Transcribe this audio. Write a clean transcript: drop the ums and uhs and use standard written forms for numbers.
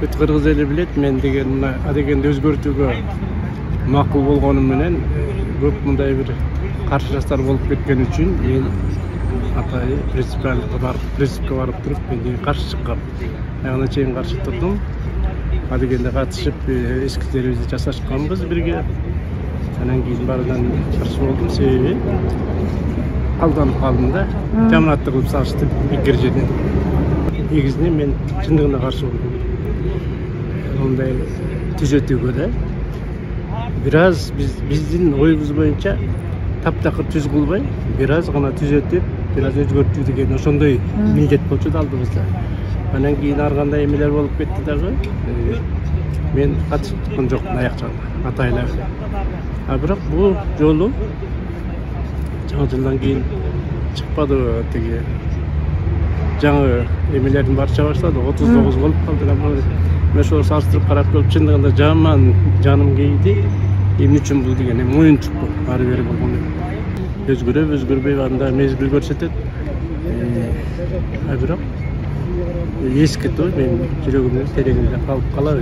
бүт кыргыз эли билет мен деген мына адегенди өзгөртүүгө макул болгонум менен көп мындай бир каршылаштар болуп кеткен үчүн мен атайын принципке барып туруп мен каршы чыккам. Ягына чейин каршы турдум. Адегенде катышып эскизтерибизди жасашканбыз бирге. Анан кийин баарынан каршы болдум, себеби алданып калдым да. Жаманатты кылып салышты бекер жерден. Негизинен мен чындыгына каршы болдум. Мындай түзөтүүгө да бир аз биздин оюбуз боюнча таптакыр түз кылбай, бир аз гана түзөтүп, бир аз өзгөртүү деген ошондой милдет болчу да алдыбызда. Анан кийин ар кандай эмелер болуп кетти дагы. Мен катышкан жокмун аяк жагына, атайлар. А бирок бул жолу жаңы жылдан кийин чыкпады тиги жаңы эмелердин баары чыга баштады, 39 болуп калды. Мен ошол салыштырып карап келип чындыгында жаман жаным кейди. Эмне үчүн бул деген оюнчук ары бери болгон. Өзгөрөбү, өзгөрбөйбү анда мезгил көрсөтөт. А бирок эски той менин жүрөгүмдө тереңинде калып калат.